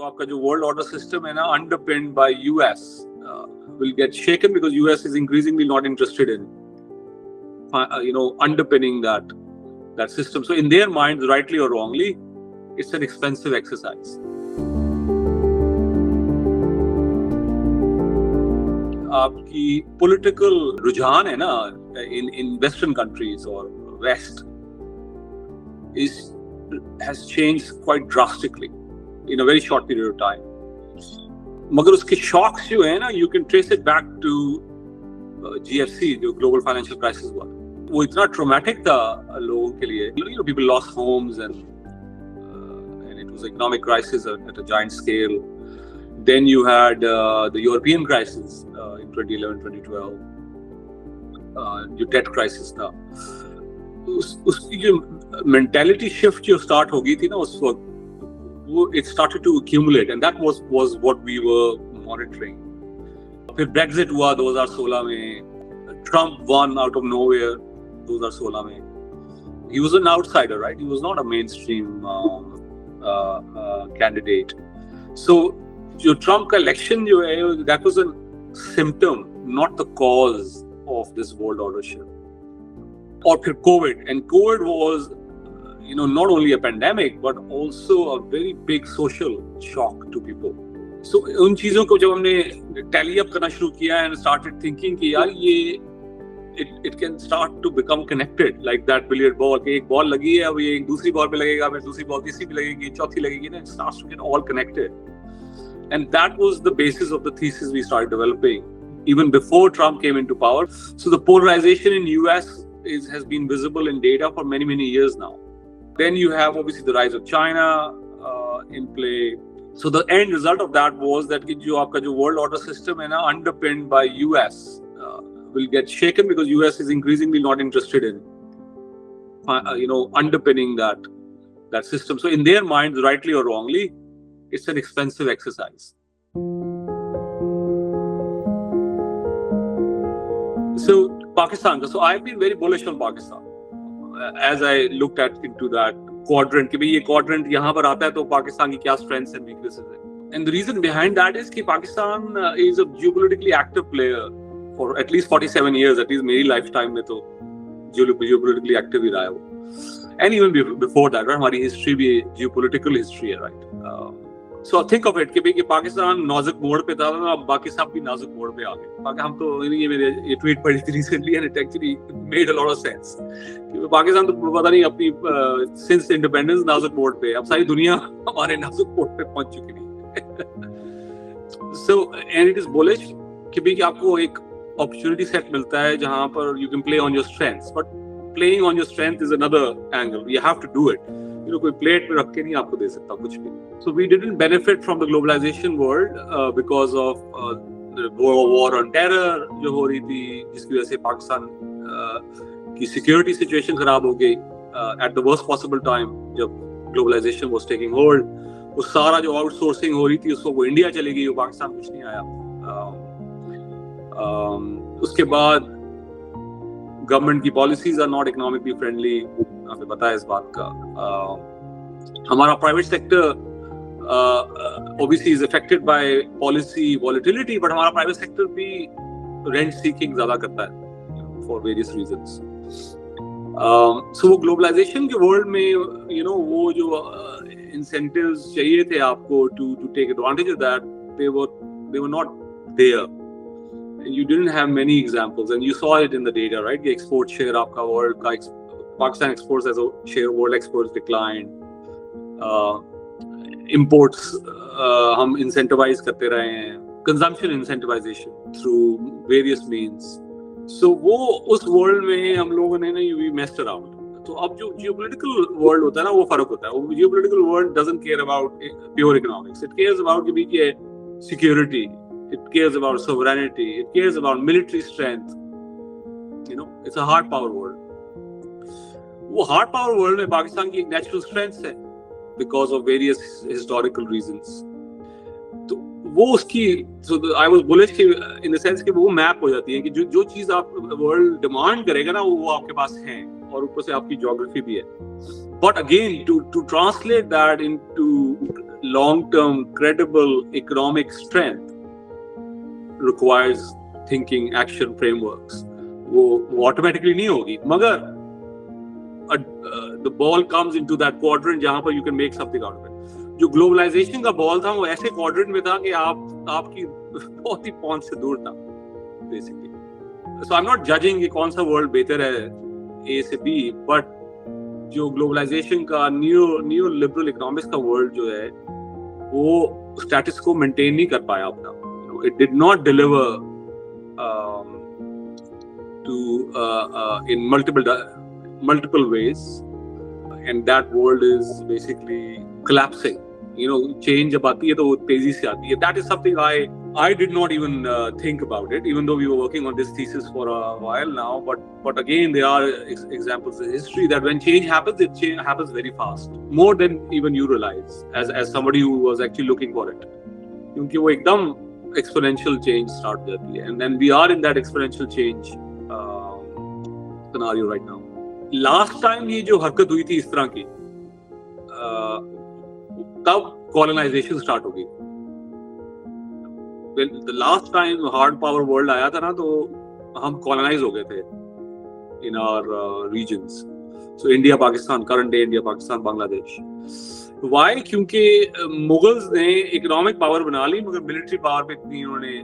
आपका जो world order system है ना, underpinned by US, will get shaken because US is increasingly not interested in underpinning that system. So in their minds, rightly or wrongly, it's an expensive exercise. आपकी political रुझान है ना in Western countries or West has changed quite drastically in a very short period of time. मगर उसके shocks जो है ना, you can trace it back to GFC, जो global financial crisis हुआ. वो इतना traumatic था लोगों के लिए. People lost homes and it was an economic crisis at a giant scale. Then you had the European crisis in 2011-2012, जो debt crisis था. उसकी जो mentality shift जो start हो गई थी ना उस वक्त, it started to accumulate, and that was what we were monitoring. फिर Brexit हुआ 2016 में, Trump won out of nowhere 2016 में. He was an outsider, right? He was not a mainstream candidate. So जो Trump का election जो है, that was a symptom, not the cause of this world order shift. और फिर COVID, and COVID was not only a pandemic but also a very big social shock to people. So उन चीजों को जब हमने tally up करना शुरू किया and started thinking कि यार ये it can start to become connected like that billiard ball, कि एक बॉल लगी है, अब ये एक दूसरी बॉल पे लगेगा, फिर दूसरी बॉल तीसरी पे लगेगी, चौथी लगेगी ना, it starts to get all connected. And that was the basis of the thesis we started developing even before Trump came into power. So the polarization in US has been visible in data for many years now. Then you have obviously the rise of China in play. So the end result of that was that जो आपका जो world order system है ना, underpinned by US, will get shaken because US is increasingly not interested in underpinning that system. So in their minds, rightly or wrongly, it's an expensive exercise. So Pakistan. So I've been very bullish on Pakistan as I looked into that quadrant. कि भाई ये quadrant यहाँ पर आता है तो पाकिस्तान की क्या strengths and weaknesses है. And the reason behind that is कि Pakistan is a geopolitically active player for at least 47 years. At least मेरी lifetime में तो geopolitically active ही रहा है वो. And even before that, right? हमारी history भी geopolitical history है, right? So think of it कि पाकिस्तान नाजुक मोड़ पे था, अब बाकी सब भी नाजुक मोड़ पे आ गए. बाकी हम तो ये ट्वीट पढ़ी थी recently and it actually made a lot of sense. कि पाकिस्तान तो पता नहीं अपनी since independence नाजुक मोड़ पे, अब सारी दुनिया हमारे नाजुक मोड़ पे पहुंच चुकी है. So and it is bullish कि आपको एक opportunity set मिलता है जहाँ पर you can play on your strengths, but playing on your strength is another angle. You have to do it. कोई प्लेट में रख के नहीं आपको दे सकता कुछ भी. So we didn't benefit from the globalization world because of the war on terror जो हो रही थी, जिसकी वजह से पाकिस्तान की security situation खराब हो गई at the worst possible time जब globalization was taking hold. वो सारा जो outsourcing हो रही थी उसको वो इंडिया चली गई, वो पाकिस्तान कुछ नहीं आया. उसके बाद गवर्नमेंट की policies are not economically friendly, आपको पता है इस बात का. हमारा private sector obviously is affected by policy volatility, but हमारा प्राइवेट सेक्टर भी रेंट सीकिंग ज्यादा करता है for various reasons. So वो ग्लोबलाइजेशन के वर्ल्ड में वो जो incentives चाहिए थे आपको to take advantage of that, they were not there. You didn't have many examples, and you saw it in the data, right? The export share आपका world का Pakistan exports as a share of world exports declined. Imports हम incentivize करते रहे हैं, consumption incentivization through various means. So वो उस world में हम लोगों ने we messed around. तो अब जो geopolitical world होता है ना, वो फर्क होता है. वो geopolitical world doesn't care about pure economics. It cares about कि security. It cares about sovereignty. It cares about military strength. It's a hard power world. वो hard power world में पाकिस्तान की एक natural strength है because of various historical reasons. तो वो उसकी I was bullish in the sense कि वो map हो जाती है कि जो चीज आप world demand करेगा ना, वो आपके पास है, और ऊपर से आपकी geography भी है. But again, to translate that into long-term credible economic strength requires thinking action frameworks. वो automatically नहीं होगी, मगर the ball comes into that quadrant जहाँ पर you can make something out of it. जो ग्लोबलाइजेशन का बॉल था वो ऐसे क्वाड्रेंट में था कि आपकी बहुत ही पहुंच से दूर था basically. So I am not judging कि कौन सा वर्ल्ड बेहतर है ए से बी, बट जो ग्लोबलाइजेशन का न्यू लिबरल इकोनॉमिक्स का वर्ल्ड जो है वो स्टेटस को मेंटेन नहीं कर पाया अपना. It did not deliver to in multiple ways, and that world is basically collapsing. Change जब आती है तो वो तेजी से आती है. That is something I did not even think about it, even though we were working on this thesis for a while now. But again, there are examples in history that when change happens, it happens very fast, more than even you realize as somebody who was actually looking for it. क्योंकि वो एकदम exponential change start हो जाती है, and then we are in that exponential change scenario right now. Last time ये जो हरकत हुई थी इस तरह की, तब कॉलोनाइजेशन स्टार्ट हो गई. The last time hard power world आया था ना, तो हम कॉलोनाइज हो गए थे in our regions. So India Pakistan, current day India Pakistan Bangladesh. Why? क्योंकि मुगल्स ने इकोनॉमिक पावर बना ली, मगर मिलिट्री पावर पे इतनी उन्होंने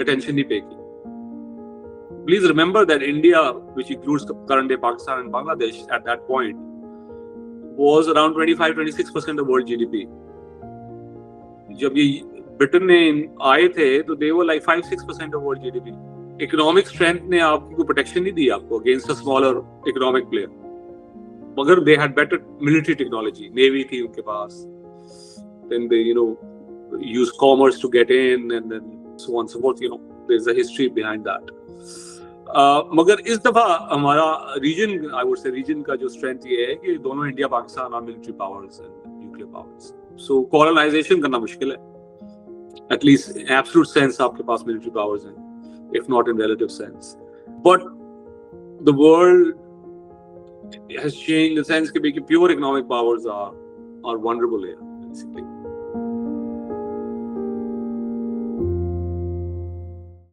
अटेंशन नहीं पे की. Please remember that India, which includes current day Pakistan and Bangladesh at that point, was around 25-26% of world GDP. जब ये ब्रिटेन ने आए थे तो they were like 5-6% of world GDP. Economic strength ने आपको प्रोटेक्शन नहीं दी आपको against a smaller economic player. मगर they had better military technology, navy थी उनके पास. Then they use commerce to get in, and then so on and so forth. There's a history behind that. मगर इस दफा हमारा region, I would say region का जो strength ये है कि दोनों India Pakistan are military powers and nuclear powers. So colonisation करना मुश्किल है, एटलीस्ट इन एब्सोल्यूट सेंस आपके पास मिलिट्री पावर्स हैं, if not in relative sense. But the world has changed in the sense कि pure economic powers are vulnerable here basically.